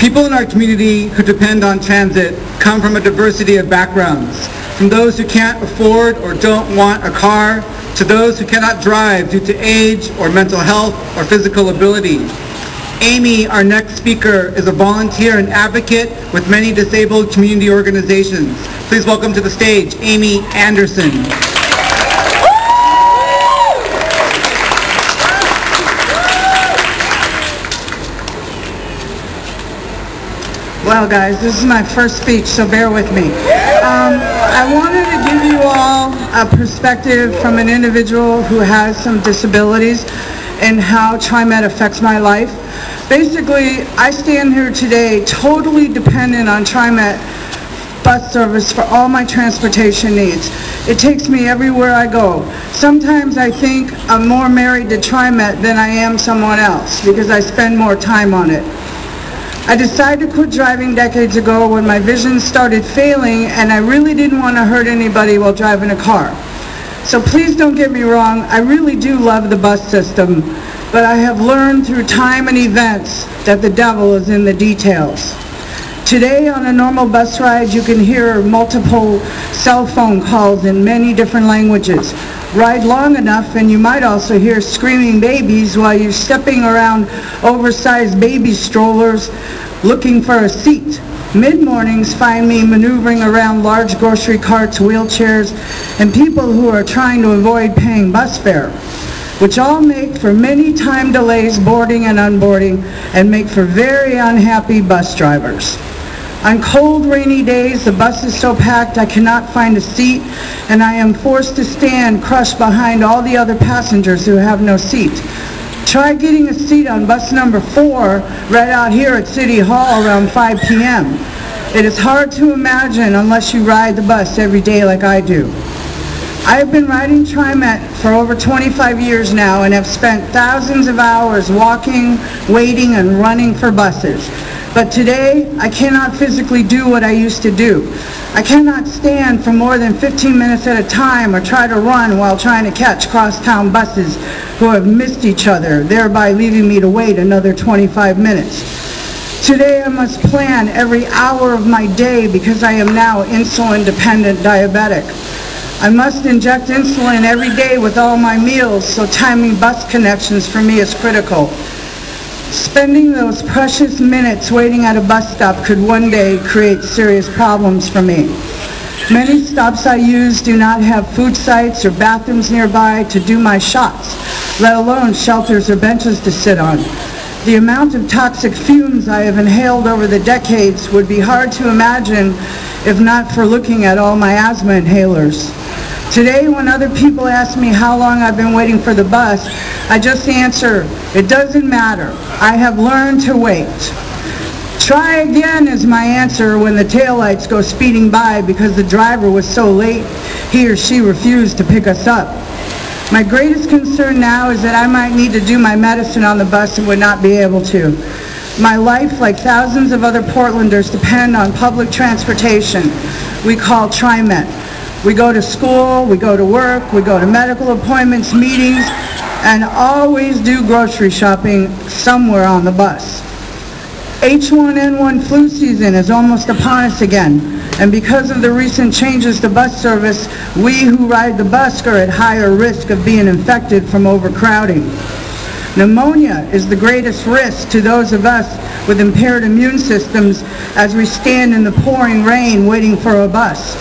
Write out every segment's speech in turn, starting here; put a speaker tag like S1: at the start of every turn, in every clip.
S1: People in our community who depend on transit come from a diversity of backgrounds, from those who can't afford or don't want a car, to those who cannot drive due to age or mental health or physical ability. Amy, our next speaker, is a volunteer and advocate with many disabled community organizations. Please welcome to the stage, Amy Anderson.
S2: Well, guys, this is my first speech, so bear with me. I wanted to give you all a perspective from an individual who has some disabilities and how TriMet affects my life. Basically, I stand here today totally dependent on TriMet bus service for all my transportation needs. It takes me everywhere I go. Sometimes I think I'm more married to TriMet than I am someone else because I spend more time on it. I decided to quit driving decades ago when my vision started failing and I really didn't want to hurt anybody while driving a car. So please don't get me wrong, I really do love the bus system, but I have learned through time and events that the devil is in the details. Today on a normal bus ride you can hear multiple cell phone calls in many different languages. Ride long enough and you might also hear screaming babies while you're stepping around oversized baby strollers looking for a seat. Mid-mornings find me maneuvering around large grocery carts, wheelchairs, and people who are trying to avoid paying bus fare, which all make for many time delays boarding and unboarding and make for very unhappy bus drivers. On cold, rainy days, the bus is so packed I cannot find a seat, and I am forced to stand crushed behind all the other passengers who have no seat. Try getting a seat on bus number 4 right out here at City Hall around 5 p.m. It is hard to imagine unless you ride the bus every day like I do. I have been riding TriMet for over 25 years now and have spent thousands of hours walking, waiting, and running for buses. But today, I cannot physically do what I used to do. I cannot stand for more than 15 minutes at a time or try to run while trying to catch crosstown buses who have missed each other, thereby leaving me to wait another 25 minutes. Today, I must plan every hour of my day because I am now insulin-dependent diabetic. I must inject insulin every day with all my meals, so timing bus connections for me is critical. Spending those precious minutes waiting at a bus stop could one day create serious problems for me. Many stops I use do not have food sites or bathrooms nearby to do my shots, let alone shelters or benches to sit on. The amount of toxic fumes I have inhaled over the decades would be hard to imagine if not for looking at all my asthma inhalers. Today, when other people ask me how long I've been waiting for the bus, I just answer, it doesn't matter. I have learned to wait. Try again is my answer when the taillights go speeding by because the driver was so late he or she refused to pick us up. My greatest concern now is that I might need to do my medicine on the bus and would not be able to. My life, like thousands of other Portlanders, depend on public transportation we call TriMet. We go to school, we go to work, we go to medical appointments, meetings, and always do grocery shopping somewhere on the bus. H1N1 flu season is almost upon us again, and because of the recent changes to bus service, we who ride the bus are at higher risk of being infected from overcrowding. Pneumonia is the greatest risk to those of us with impaired immune systems as we stand in the pouring rain waiting for a bus.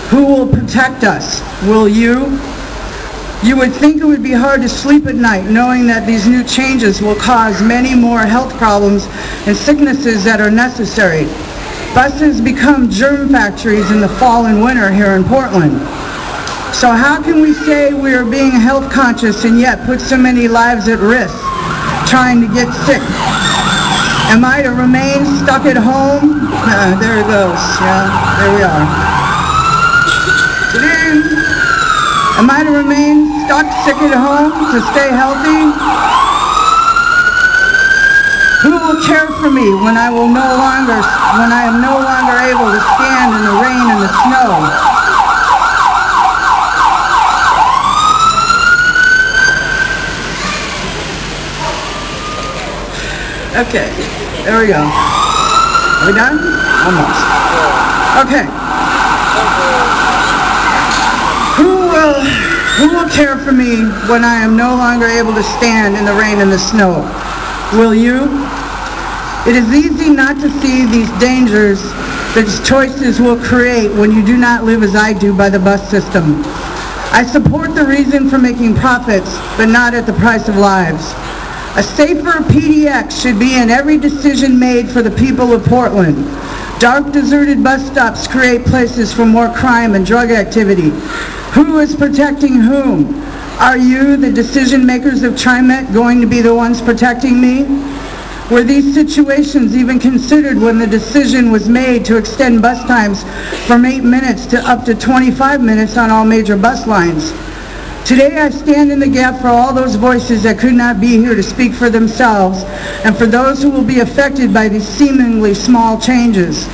S2: Who will protect us? Will you? You would think it would be hard to sleep at night knowing that these new changes will cause many more health problems and sicknesses that are necessary. Buses become germ factories in the fall and winter here in Portland. So how can we say we are being health conscious and yet put so many lives at risk trying to get sick? Am I to remain stuck at home? There it goes. Yeah, there we are. Am I to remain stuck sick at home to stay healthy? Who will care for me when I am no longer able to stand in the rain and the snow? Okay, there we go. Are we done? Almost. Okay. Who will care for me when I am no longer able to stand in the rain and the snow? Will you? It is easy not to see these dangers that choices will create when you do not live as I do by the bus system. I support the reason for making profits, but not at the price of lives. A safer PDX should be in every decision made for the people of Portland. Dark, deserted bus stops create places for more crime and drug activity. Who is protecting whom? Are you, the decision makers of TriMet, going to be the ones protecting me? Were these situations even considered when the decision was made to extend bus times from 8 minutes to up to 25 minutes on all major bus lines? Today I stand in the gap for all those voices that could not be here to speak for themselves and for those who will be affected by these seemingly small changes.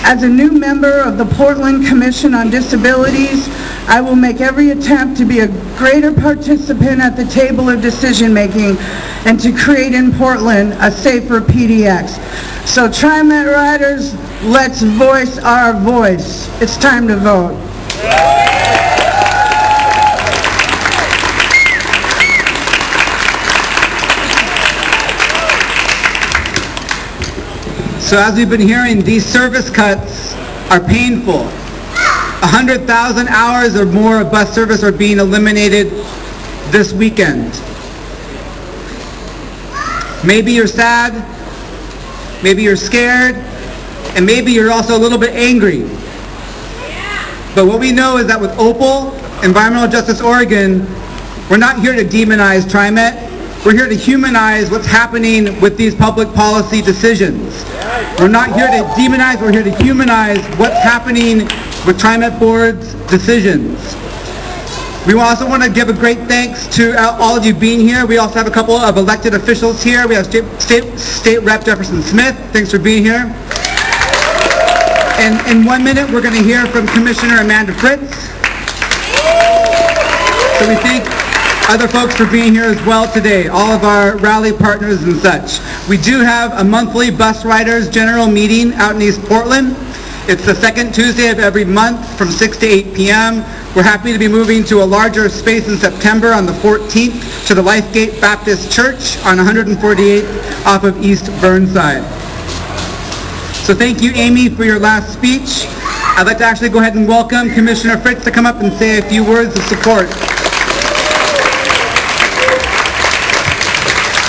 S2: As a new member of the Portland Commission on Disabilities, I will make every attempt to be a greater participant at the table of decision making and to create in Portland a safer PDX. So TriMet riders, let's voice our voice. It's time to vote.
S1: So as we've been hearing, these service cuts are painful. 100,000 hours or more of bus service are being eliminated this weekend. Maybe you're sad, maybe you're scared, and maybe you're also a little bit angry. But what we know is that with OPAL, Environmental Justice Oregon, we're not here to demonize TriMet. We're here to humanize what's happening with these public policy decisions. We're not here to demonize, we're here to humanize what's happening with TriMet Board's decisions. We also want to give a great thanks to all of you being here. We also have a couple of elected officials here. We have State Rep Jefferson Smith. Thanks for being here. And in 1 minute, we're going to hear from Commissioner Amanda Fritz. So we thank other folks for being here as well today, all of our rally partners and such. We do have a monthly bus riders general meeting out in East Portland. It's the second Tuesday of every month from 6 to 8 p.m. We're happy to be moving to a larger space in September on the 14th to the Lifegate Baptist Church on 148th off of East Burnside. So thank you, Amy, for your last speech. I'd like to actually go ahead and welcome Commissioner Fritz to come up and say a few words of support.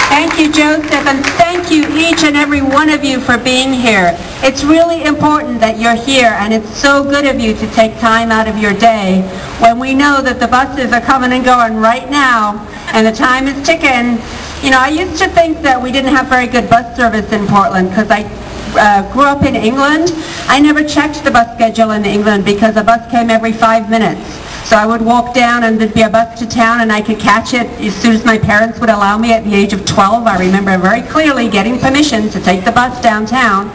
S3: Thank you, Joseph, and thank you, each and every one of you, for being here. It's really important that you're here, and it's so good of you to take time out of your day when we know that the buses are coming and going right now, and the time is ticking. You know, I used to think that we didn't have very good bus service in Portland because I grew up in England. I never checked the bus schedule in England because a bus came every 5 minutes. So I would walk down and there'd be a bus to town and I could catch it as soon as my parents would allow me at the age of 12. I remember very clearly getting permission to take the bus downtown.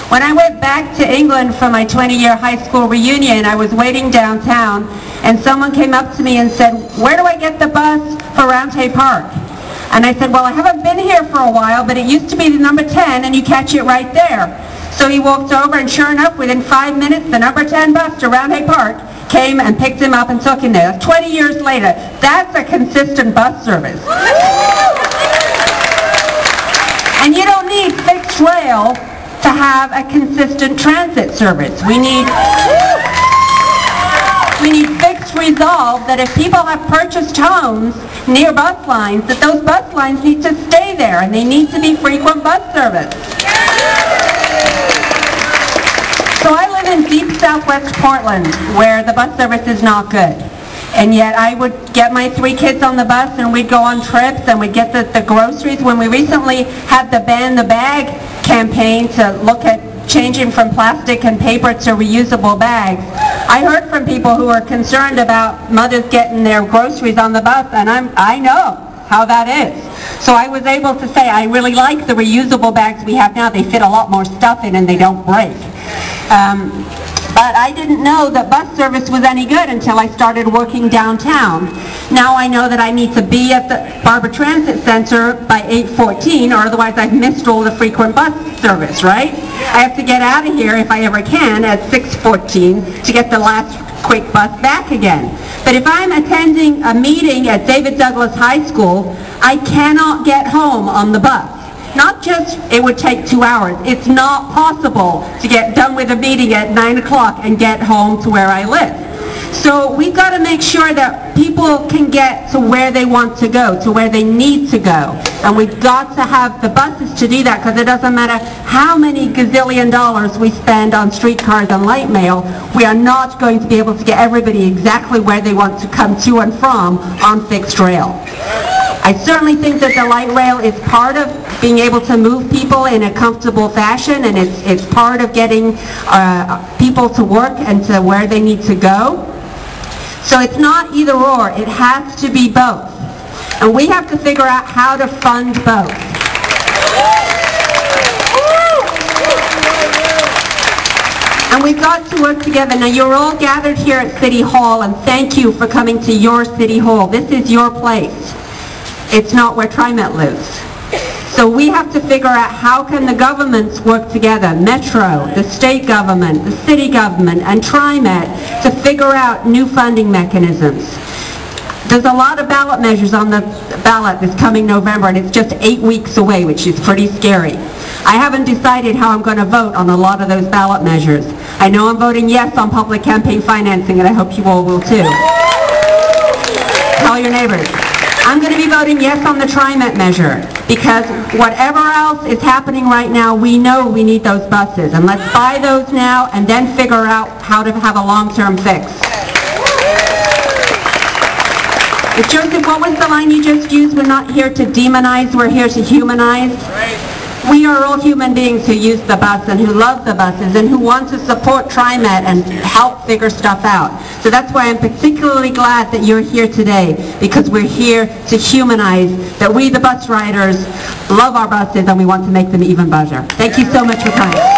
S3: When I went back to England for my 20-year high school reunion, I was waiting downtown and someone came up to me and said, "Where do I get the bus for Roundhay Park?" And I said, "Well, I haven't been here for a while, but it used to be the number 10 and you catch it right there." So he walked over and sure enough, within 5 minutes, the number 10 bus to Roundhay Park came and picked him up and took him there. 20 years later, that's a consistent bus service. And you don't need fixed rail to have a consistent transit service. We need fixed resolve that if people have purchased homes near bus lines, that those bus lines need to stay there and they need to be frequent bus service. So I live in deep southwest Portland where the bus service is not good. And yet I would get my 3 kids on the bus and we'd go on trips and we'd get the groceries. When we recently had the Ban the Bag campaign to look at changing from plastic and paper to reusable bags, I heard from people who are concerned about mothers getting their groceries on the bus, and I know how that is. So I was able to say I really like the reusable bags we have now. They fit a lot more stuff in and they don't break. But I didn't know that bus service was any good until I started working downtown. Now I know that I need to be at the Barber Transit Center by 8:14 or otherwise I've missed all the frequent bus service, right? I have to get out of here, if I ever can, at 6:14 to get the last quick bus back again. But if I'm attending a meeting at David Douglas High School, I cannot get home on the bus. Not just it would take 2 hours. It's not possible to get done with a meeting at 9 o'clock and get home to where I live. So we've got to make sure that people can get to where they want to go, to where they need to go. And we've got to have the buses to do that, because it doesn't matter how many gazillion dollars we spend on streetcars and light mail, we are not going to be able to get everybody exactly where they want to come to and from on fixed rail. I certainly think that the light rail is part of being able to move people in a comfortable fashion, and it's part of getting people to work and to where they need to go. So it's not either or, it has to be both. And we have to figure out how to fund both. And we've got to work together. Now, you're all gathered here at City Hall, and thank you for coming to your City Hall. This is your place. It's not where TriMet lives. So we have to figure out how can the governments work together, Metro, the state government, the city government, and TriMet, to figure out new funding mechanisms. There's a lot of ballot measures on the ballot this coming November, and it's just 8 weeks away, which is pretty scary. I haven't decided how I'm going to vote on a lot of those ballot measures. I know I'm voting yes on public campaign financing, and I hope you all will too. Tell your neighbors. I'm going to be voting yes on the TriMet measure, because whatever else is happening right now, we know we need those buses. And let's buy those now and then figure out how to have a long-term fix. Joseph, what was the line you just used? We're not here to demonize, we're here to humanize. We are all human beings who use the bus and who love the buses and who want to support TriMet and help figure stuff out. So that's why I'm particularly glad that you're here today, because we're here to humanize that we, the bus riders, love our buses and we want to make them even better. Thank you so much for coming.